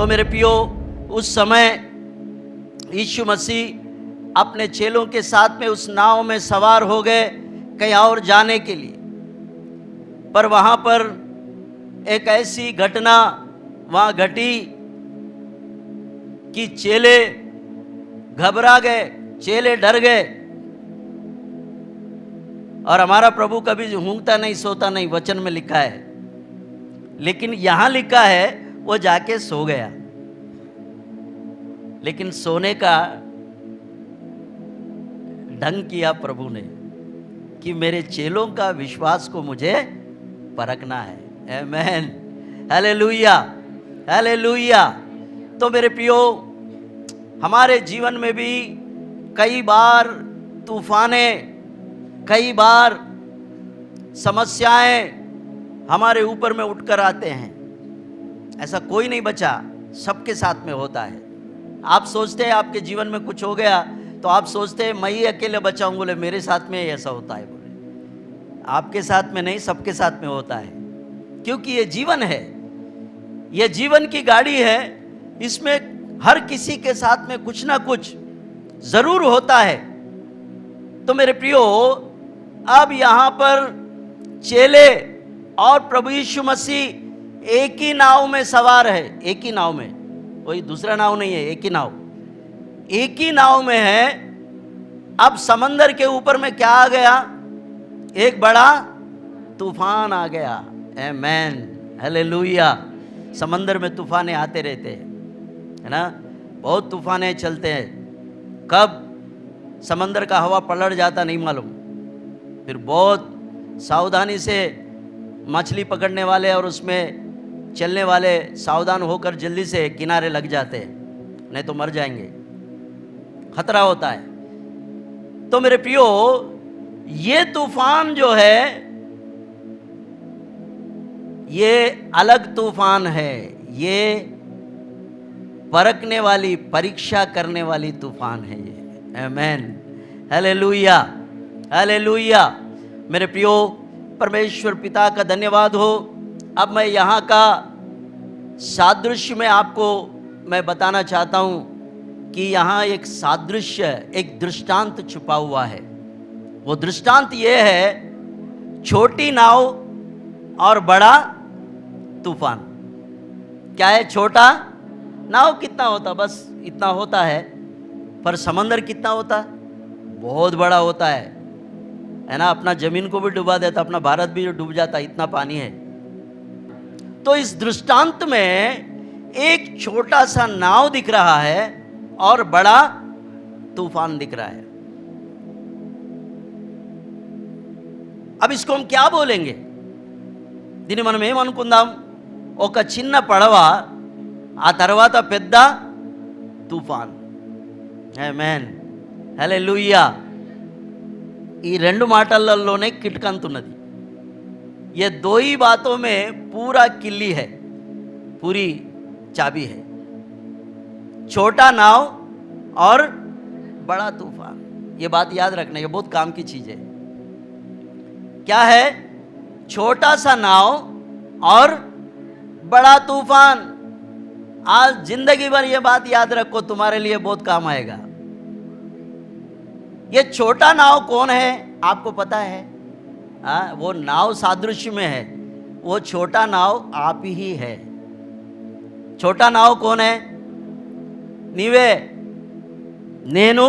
तो मेरे प्रियो, उस समय यीशु मसीह अपने चेलों के साथ में उस नाव में सवार हो गए कहीं और जाने के लिए। पर वहाँ पर एक ऐसी घटना वहाँ घटी कि चेले घबरा गए, चेले डर गए। और हमारा प्रभु कभी ऊँघता नहीं, सोता नहीं, वचन में लिखा है। लेकिन यहाँ लिखा है वो जाके सो गया। लेकिन सोने का ढंग किया प्रभु ने कि मेरे चेलों का विश्वास को मुझे परखना है। आमेन, हालेलुया, हालेलुया। तो मेरे प्रियो, हमारे जीवन में भी कई बार तूफाने, कई बार समस्याएं हमारे ऊपर में उठकर आते हैं। ऐसा कोई नहीं बचा, सबके साथ में होता है। आप सोचते हैं आपके जीवन में कुछ हो गया तो आप सोचते हैं मैं ही अकेले बचा हूं, बोले मेरे साथ में ऐसा होता है। बोले आपके साथ में नहीं, सबके साथ में होता है। क्योंकि ये जीवन है, ये जीवन की गाड़ी है। इसमें हर किसी के साथ में कुछ ना कुछ जरूर होता है। तो मेरे प्रियो, अब यहां पर चेले और प्रभु यीशु मसीह एक ही नाव में सवार है। एक ही नाव में, कोई दूसरा नाव नहीं है, एक ही नाव, एक ही नाव में है। अब समंदर के ऊपर में क्या आ गया? एक बड़ा तूफान आ गया। आमेन, हालेलुया। समंदर में तूफाने आते रहते हैं, है ना, बहुत तूफाने चलते हैं। कब समंदर का हवा पलट जाता नहीं मालूम। फिर बहुत सावधानी से मछली पकड़ने वाले और उसमें चलने वाले सावधान होकर जल्दी से किनारे लग जाते हैं, नहीं तो मर जाएंगे, खतरा होता है। तो मेरे प्रियो, ये तूफान जो है ये अलग तूफान है। ये परखने वाली, परीक्षा करने वाली तूफान है ये। आमेन, हालेलुया, हालेलुया। मेरे प्रियो, परमेश्वर पिता का धन्यवाद हो। अब मैं यहाँ का सादृश्य में आपको मैं बताना चाहता हूँ कि यहाँ एक सादृश्य, एक दृष्टांत छुपा हुआ है। वो दृष्टांत ये है, छोटी नाव और बड़ा तूफान। क्या है? छोटा नाव कितना होता, बस इतना होता है। पर समंदर कितना होता? बहुत बड़ा होता है ना। अपना जमीन को भी डुबा देता, अपना भारत भी डूब जाता, इतना पानी है। तो इस दृष्टांत में एक छोटा सा नाव दिख रहा है और बड़ा तूफान दिख रहा है। अब इसको हम क्या बोलेंगे? దీన్ని మనం ఏమనుకుందాం? ఒక చిన్న పడవ, ఆ తర్వాత పెద్ద తుఫాన్. ఆమేన్, హల్లెలూయా. ఈ రెండు మాటలలోనే కిటకంతున్నది. ये दो ही बातों में पूरा किल्ली है, पूरी चाबी है। छोटा नाव और बड़ा तूफान। ये बात याद रखना, ये बहुत काम की चीज है। क्या है? छोटा सा नाव और बड़ा तूफान। आज जिंदगी भर ये बात याद रखो, तुम्हारे लिए बहुत काम आएगा। ये छोटा नाव कौन है आपको पता है? वो नाव सादृश्य में है, वो छोटा नाव आप ही है। छोटा नाव कौन है? నీవే, నేను,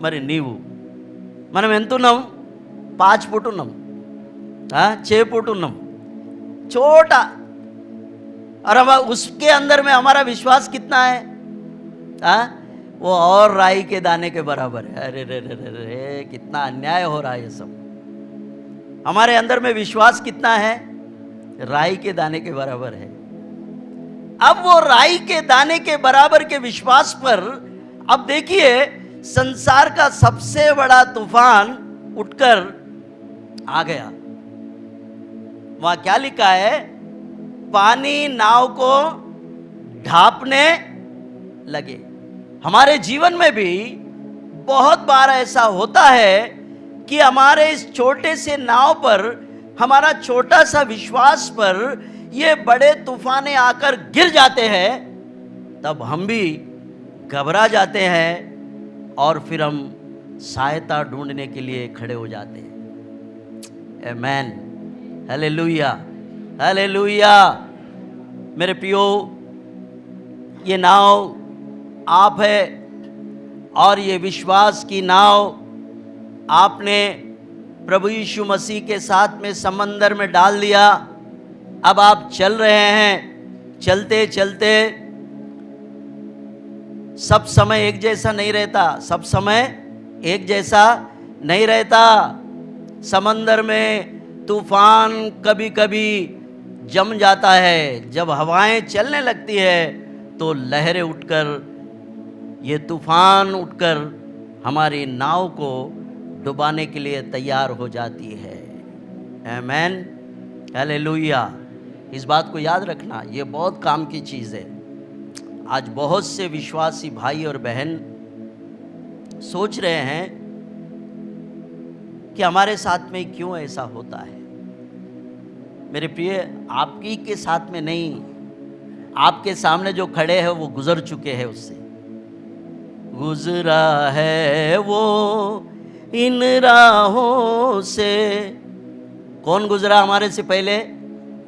మరి నీవు. మనం ఎంతున్నాం? 5 फुट ఉన్నాం, 6 फुट ఉన్నాం, छोटा। और अब उसके अंदर में हमारा विश्वास कितना है? वो और राई के दाने के बराबर है। अरे रे रे रे रे, कितना अन्याय हो रहा है ये सब। हमारे अंदर में विश्वास कितना है? राई के दाने के बराबर है। अब वो राई के दाने के बराबर के विश्वास पर अब देखिए, संसार का सबसे बड़ा तूफान उठकर आ गया। वहां क्या लिखा है? पानी नाव को ढांपने लगे। हमारे जीवन में भी बहुत बार ऐसा होता है कि हमारे इस छोटे से नाव पर, हमारा छोटा सा विश्वास पर ये बड़े तूफाने आकर गिर जाते हैं तब हम भी घबरा जाते हैं और फिर हम सहायता ढूंढने के लिए खड़े हो जाते हैं। आमेन, हालेलुया, हालेलुया। मेरे प्रियो, ये नाव आप है और ये विश्वास की नाव आपने प्रभु यीशु मसीह के साथ में समंदर में डाल दिया। अब आप चल रहे हैं। चलते चलते सब समय एक जैसा नहीं रहता, सब समय एक जैसा नहीं रहता। समंदर में तूफान कभी कभी जम जाता है। जब हवाएं चलने लगती है तो लहरें उठकर, ये तूफान उठकर हमारी नाव को डुबाने के लिए तैयार हो जाती है। आमेन, हालेलुया। इस बात को याद रखना, ये बहुत काम की चीज़ है। आज बहुत से विश्वासी भाई और बहन सोच रहे हैं कि हमारे साथ में क्यों ऐसा होता है। मेरे प्रिय, आपकी के साथ में नहीं, आपके सामने जो खड़े हैं वो गुजर चुके हैं उससे। गुजरा है वो इन राहों से। कौन गुजरा हमारे से पहले?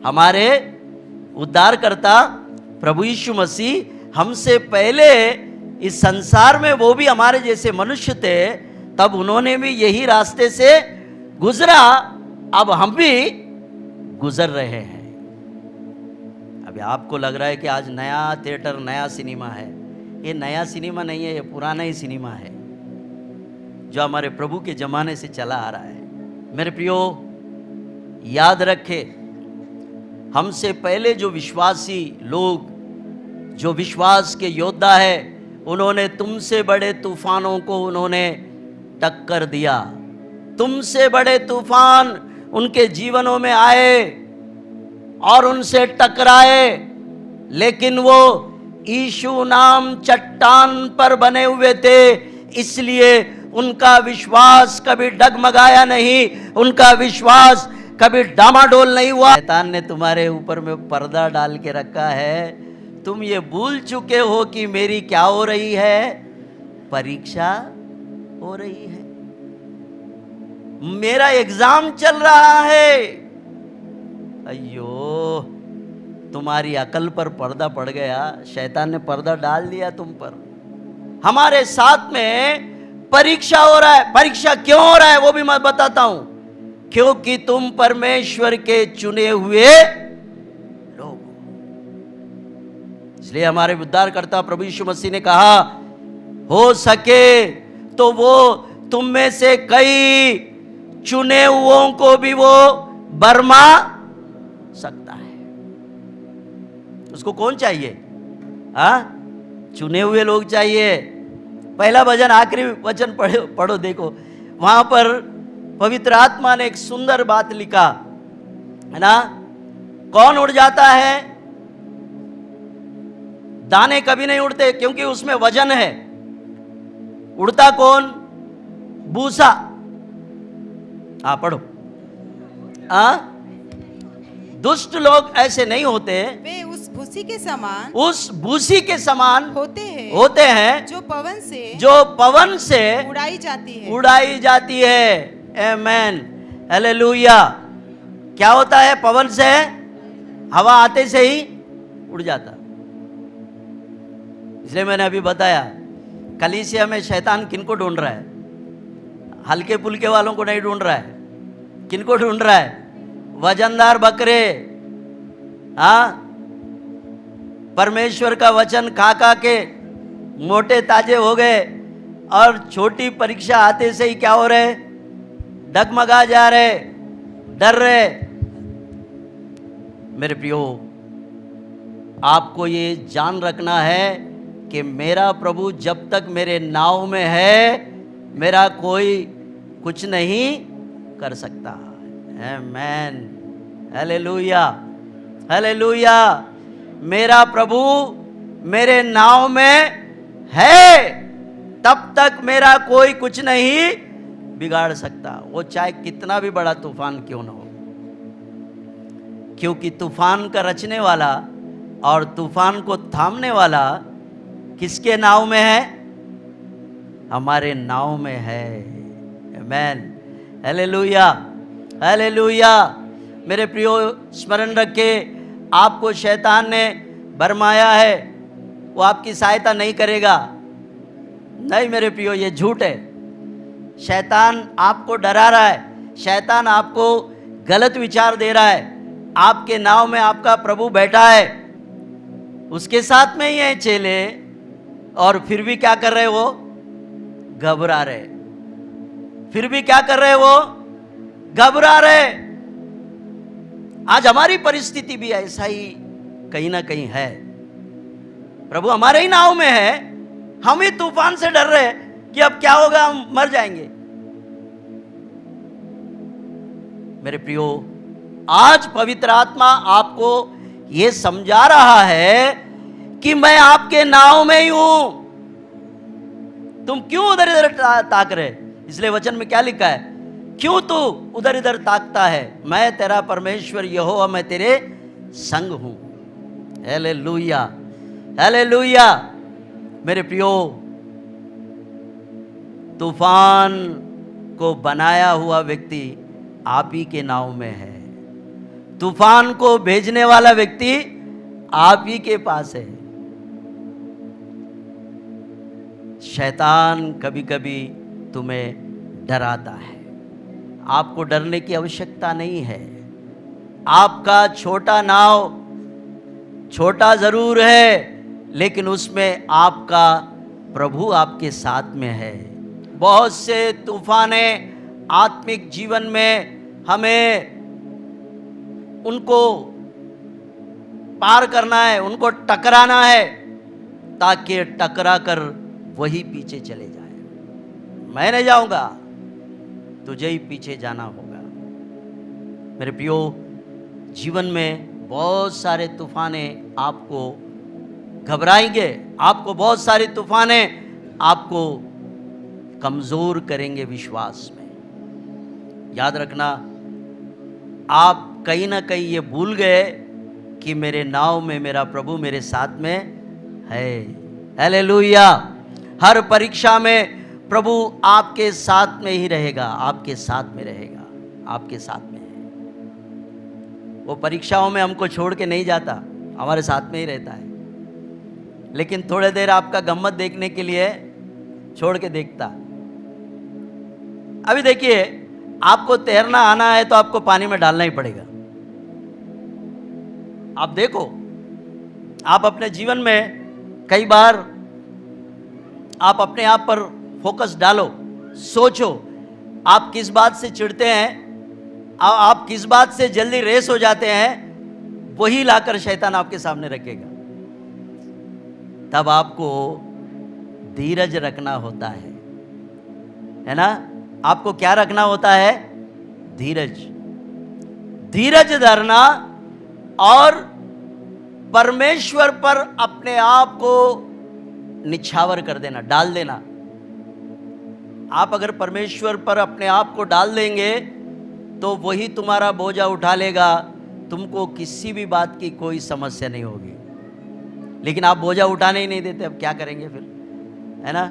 हमारे उद्धारकर्ता प्रभु यीशु मसीह हमसे पहले इस संसार में, वो भी हमारे जैसे मनुष्य थे, तब उन्होंने भी यही रास्ते से गुजरा। अब हम भी गुजर रहे हैं। अभी आपको लग रहा है कि आज नया थिएटर, नया सिनेमा है। ये नया सिनेमा नहीं है, ये पुराना ही सिनेमा है जो हमारे प्रभु के ज़माने से चला आ रहा है। मेरे प्रियो, याद रखे, हमसे पहले जो विश्वासी लोग, जो विश्वास के योद्धा है, उन्होंने तुमसे बड़े तूफानों को उन्होंने टक्कर दिया। तुमसे बड़े तूफान उनके जीवनों में आए और उनसे टकराए, लेकिन वो यीशु नाम चट्टान पर बने हुए थे, इसलिए उनका विश्वास कभी डगमगाया नहीं, उनका विश्वास कभी डामाडोल नहीं हुआ। शैतान ने तुम्हारे ऊपर में पर्दा डाल के रखा है। तुम ये भूल चुके हो कि मेरी क्या हो रही है? परीक्षा हो रही है, मेरा एग्जाम चल रहा है। अयो, तुम्हारी अकल पर पर्दा पड़ गया, शैतान ने पर्दा डाल दिया तुम पर। हमारे साथ में परीक्षा हो रहा है। परीक्षा क्यों हो रहा है वो भी मैं बताता हूं। क्योंकि तुम परमेश्वर के चुने हुए लोग। इसलिए हमारे उद्धारकर्ता प्रभु यीशु मसीह ने कहा, हो सके तो वो तुम में से कई चुने हुओं को भी वो बरमा सकता है। उसको कौन चाहिए? चुने हुए लोग चाहिए। पहला भजन, आखिरी वचन पढ़ो देखो, वहां पर पवित्र आत्मा ने एक सुंदर बात लिखा है ना। कौन उड़ जाता है? दाने कभी नहीं उड़ते क्योंकि उसमें वजन है। उड़ता कौन? भूसा। पढ़ो। दुष्ट लोग ऐसे नहीं होते, वे उस भूसी के समान, उस भूसी के समान होते हैं जो पवन से उड़ाई जाती है। आमेन, हालेलुया। क्या होता है? पवन से, हवा आते से ही उड़ जाता। इसलिए मैंने अभी बताया, कलीसिया में शैतान किनको ढूंढ रहा है? हल्के पुल्के वालों को नहीं ढूंढ रहा है। किनको ढूंढ रहा है? वजनदार बकरे। परमेश्वर का वचन खा खा के मोटे ताजे हो गए और छोटी परीक्षा आते से ही क्या हो रहे? डगमगा जा रहे, डर रहे। मेरे प्रियो, आपको ये जान रखना है कि मेरा प्रभु जब तक मेरे नाव में है, मेरा कोई कुछ नहीं कर सकता। आमेन, हालेलुया, हालेलुया। मेरा प्रभु मेरे नाव में है, तब तक मेरा कोई कुछ नहीं बिगाड़ सकता, वो चाहे कितना भी बड़ा तूफान क्यों ना हो। क्योंकि तूफान का रचने वाला और तूफान को थामने वाला किसके नाव में है? हमारे नाव में है। आमेन, हालेलुया, हालेलुया। मेरे प्रियो, स्मरण रखे, आपको शैतान ने भरमाया है, वो आपकी सहायता नहीं करेगा। नहीं मेरे प्रियो, ये झूठ है। शैतान आपको डरा रहा है, शैतान आपको गलत विचार दे रहा है। आपके नाव में आपका प्रभु बैठा है, उसके साथ में ही है चेले, और फिर भी क्या कर रहे वो? घबरा रहे। फिर भी क्या कर रहे वो? घबरा रहे। आज हमारी परिस्थिति भी ऐसा ही कहीं ना कहीं है। प्रभु हमारे ही नाव में है, हम ही तूफान से डर रहे कि अब क्या होगा, हम मर जाएंगे। मेरे प्रियो, आज पवित्र आत्मा आपको यह समझा रहा है कि मैं आपके नाव में ही हूं। तुम क्यों उधर इधर ताक रहे? इसलिए वचन में क्या लिखा है? क्यों तू उधर इधर ताकता है? मैं तेरा परमेश्वर यहोवा, मैं तेरे संग हूं। Hallelujah, hallelujah. मेरे प्रियो, तूफान को बनाया हुआ व्यक्ति आप ही के नाव में है। तूफान को भेजने वाला व्यक्ति आप ही के पास है। शैतान कभी कभी तुम्हें डराता है, आपको डरने की आवश्यकता नहीं है। आपका छोटा नाव छोटा जरूर है, लेकिन उसमें आपका प्रभु आपके साथ में है। बहुत से तूफाने आत्मिक जीवन में हमें उनको पार करना है, उनको टकराना है, ताकि टकरा कर वही पीछे चले जाए। मैं नहीं जाऊंगा, तुझे ही पीछे जाना होगा। मेरे प्रियो, जीवन में बहुत सारे तूफाने आपको घबराएंगे, आपको बहुत सारे तूफाने आपको कमजोर करेंगे विश्वास में। याद रखना, आप कहीं ना कहीं ये भूल गए कि मेरे नाव में मेरा प्रभु मेरे साथ में है। हालेलुया। हर परीक्षा में प्रभु आपके साथ में ही रहेगा, आपके साथ में रहेगा, आपके साथ में है। वो परीक्षाओं में हमको छोड़ के नहीं जाता, हमारे साथ में ही रहता है। लेकिन थोड़ी देर आपका गम्मत देखने के लिए छोड़ के देखता। अभी देखिए, आपको तैरना आना है तो आपको पानी में डालना ही पड़ेगा। आप देखो, आप अपने जीवन में कई बार आप अपने आप पर फोकस डालो, सोचो आप किस बात से चिढ़ते हैं, आप किस बात से जल्दी रेस हो जाते हैं, वही लाकर शैतान आपके सामने रखेगा। तब आपको धीरज रखना होता है ना? आपको क्या रखना होता है? धीरज। धीरज धरना और परमेश्वर पर अपने आप को निछावर कर देना, डाल देना। आप अगर परमेश्वर पर अपने आप को डाल देंगे तो वही तुम्हारा बोझा उठा लेगा, तुमको किसी भी बात की कोई समस्या नहीं होगी। लेकिन आप बोझा उठाने ही नहीं देते, अब क्या करेंगे फिर, है ना?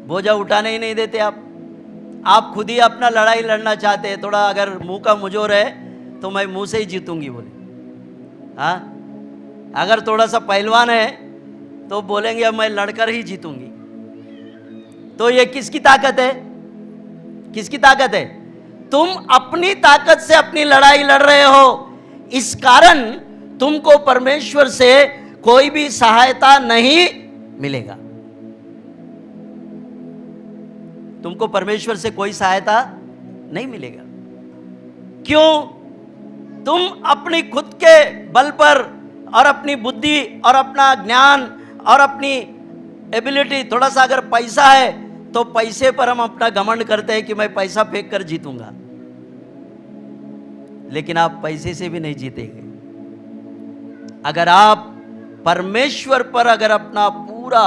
बोझा उठाने ही नहीं देते आप खुद ही अपना लड़ाई लड़ना चाहते हैं। थोड़ा अगर मुंह का मुझोर है तो मैं मुंह से ही जीतूंगी बोले, हाँ। अगर थोड़ा सा पहलवान है तो बोलेंगे अब मैं लड़कर ही जीतूंगी। तो ये किसकी ताकत है? किसकी ताकत है? तुम अपनी ताकत से अपनी लड़ाई लड़ रहे हो, इस कारण तुमको परमेश्वर से कोई भी सहायता नहीं मिलेगा। तुमको परमेश्वर से कोई सहायता नहीं मिलेगा। क्यों? तुम अपनी खुद के बल पर और अपनी बुद्धि और अपना ज्ञान और अपनी एबिलिटी, थोड़ा सा अगर पैसा है तो पैसे पर हम अपना घमंड करते हैं कि मैं पैसा फेंक कर जीतूंगा। लेकिन आप पैसे से भी नहीं जीतेंगे। अगर आप परमेश्वर पर अगर अपना पूरा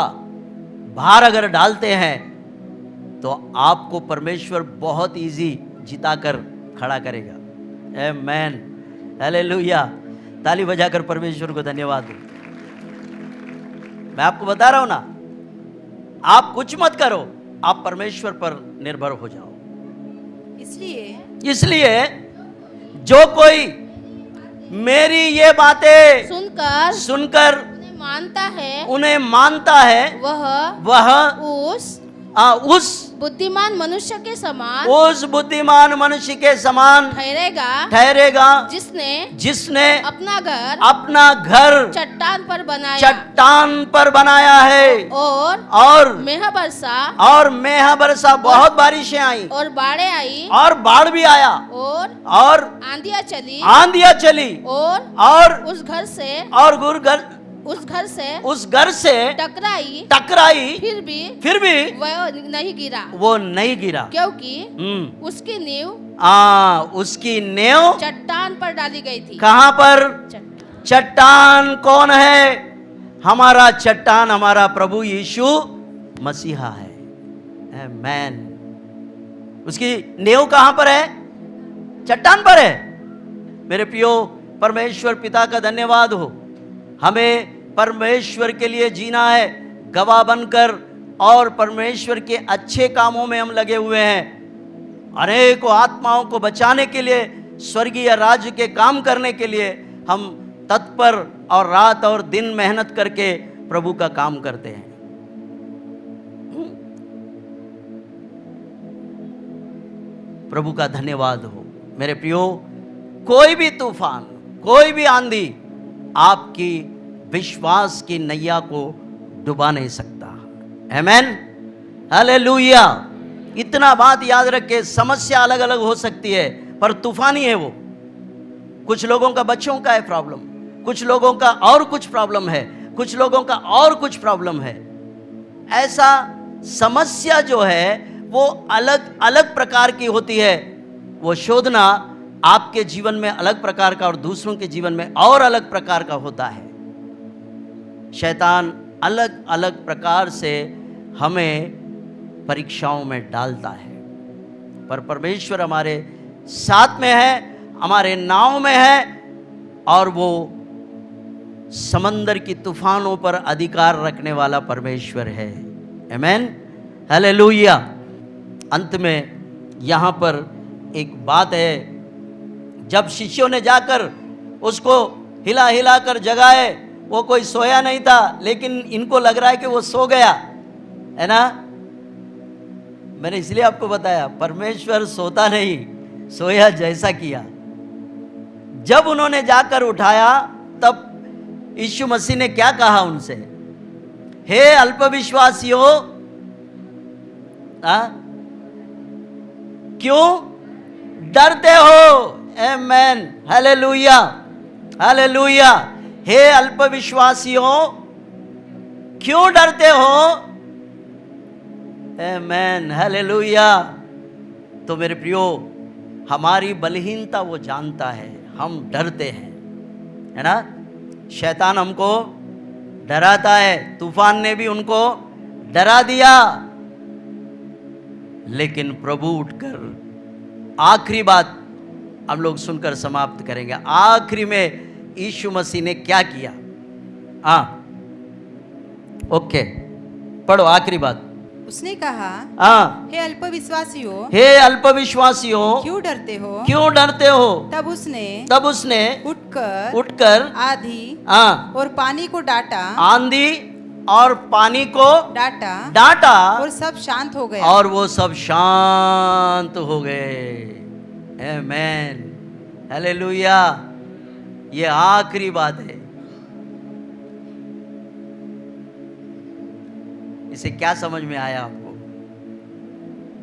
भार अगर डालते हैं तो आपको परमेश्वर बहुत इजी जिताकर खड़ा करेगा। आमेन, हालेलुया। ताली बजाकर परमेश्वर को धन्यवाद दो। मैं आपको बता रहा हूं ना, आप कुछ मत करो, आप परमेश्वर पर निर्भर हो जाओ। इसलिए जो कोई मेरी ये बातें सुनकर उन्हें मानता है वह उस बुद्धिमान मनुष्य के समान ठहरेगा जिसने अपना घर चट्टान पर बनाया है। और मेह बरसा बहुत बारिशें आई और बाढ़ भी आया और आंधियां चली और उस घर से टकराई फिर भी वो नहीं गिरा क्योंकि उसकी नींव चट्टान पर डाली गई थी। कहां पर? चट्टान कौन है? हमारा चट्टान हमारा प्रभु यीशु मसीहा है। आमेन। उसकी नींव कहां पर है? चट्टान पर है। मेरे प्रियो, परमेश्वर पिता का धन्यवाद हो। हमें परमेश्वर के लिए जीना है, गवाह बनकर, और परमेश्वर के अच्छे कामों में हम लगे हुए हैं। अनेकों आत्माओं को बचाने के लिए, स्वर्गीय राज्य के काम करने के लिए हम तत्पर और रात और दिन मेहनत करके प्रभु का काम करते हैं। प्रभु का धन्यवाद हो। मेरे प्रियो, कोई भी तूफान, कोई भी आंधी आपकी विश्वास की नैया को डुबा नहीं सकता। आमेन, हालेलुया। इतना बात याद रखे, समस्या अलग अलग हो सकती है पर तूफानी है वो। कुछ लोगों का बच्चों का है प्रॉब्लम, कुछ लोगों का और कुछ प्रॉब्लम है, कुछ लोगों का और कुछ प्रॉब्लम है। ऐसा समस्या जो है वो अलग अलग प्रकार की होती है। वो शोधना आपके जीवन में अलग प्रकार का और दूसरों के जीवन में और अलग प्रकार का होता है। शैतान अलग अलग प्रकार से हमें परीक्षाओं में डालता है, पर परमेश्वर हमारे साथ में है, हमारे नाव में है, और वो समंदर की तूफानों पर अधिकार रखने वाला परमेश्वर है। आमेन, हालेलुया। अंत में यहाँ पर एक बात है, जब शिष्यों ने जाकर उसको हिला हिला कर जगाए, वो कोई सोया नहीं था, लेकिन इनको लग रहा है कि वो सो गया है ना। मैंने इसलिए आपको बताया, परमेश्वर सोता नहीं, सोया जैसा किया। जब उन्होंने जाकर उठाया तब यीशु मसीह ने क्या कहा उनसे? हे अल्पविश्वासियों, क्यों डरते हो? आमेन, हालेलुया, हालेलुया। हे अल्पविश्वासियों, क्यों डरते हो? आमेन, हालेलुया। तो मेरे प्रियो, हमारी बलहीनता वो जानता है, हम डरते हैं, है ना। शैतान हमको डराता है, तूफान ने भी उनको डरा दिया, लेकिन प्रभु उठकर, आखिरी बात हम लोग सुनकर समाप्त करेंगे। आखिरी में यीशु मसीह ने क्या किया? ओके, पढ़ो आखिरी बात। उसने कहा, हे अल्पविश्वासियों, हे अल्पविश्वासियों, क्यों डरते हो? क्यों डरते हो? तब उसने उठकर आंधी और पानी को डांटा, आंधी और पानी को डांटा और सब शांत हो गया, और वो सब शांत हो गए। आमेन, हालेलुया। ये आखिरी बात है। इसे क्या समझ में आया आपको?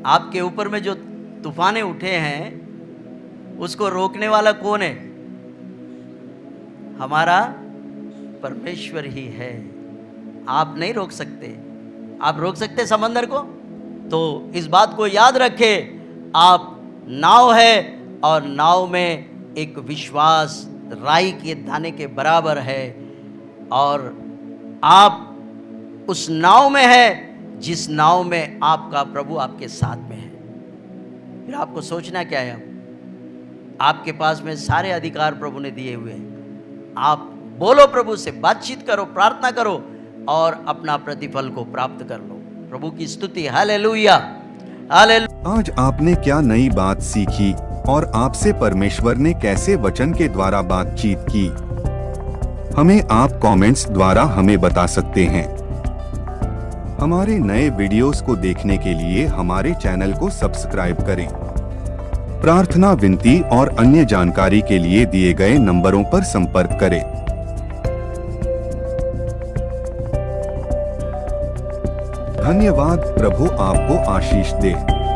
आपके ऊपर में जो तूफाने उठे हैं, उसको रोकने वाला कौन है? हमारा परमेश्वर ही है। आप नहीं रोक सकते। आप रोक सकते समंदर को? तो इस बात को याद रखें, आप नाव है और नाव में एक विश्वास राई के दाने के बराबर है, और आप उस नाव में है जिस नाव में आपका प्रभु आपके साथ में है। फिर आपको सोचना क्या है? आपके पास में सारे अधिकार प्रभु ने दिए हुए हैं। आप बोलो, प्रभु से बातचीत करो, प्रार्थना करो, और अपना प्रतिफल को प्राप्त कर लो। प्रभु की स्तुति, हालेलुया, हालेलुया। आज आपने क्या नई बात सीखी और आपसे परमेश्वर ने कैसे वचन के द्वारा बातचीत की? हमें आप कमेंट्स द्वारा हमें बता सकते हैं। हमारे नए वीडियोस को देखने के लिए हमारे चैनल को सब्सक्राइब करें। प्रार्थना, विनती और अन्य जानकारी के लिए दिए गए नंबरों पर संपर्क करें। धन्यवाद। प्रभु आपको आशीष दे।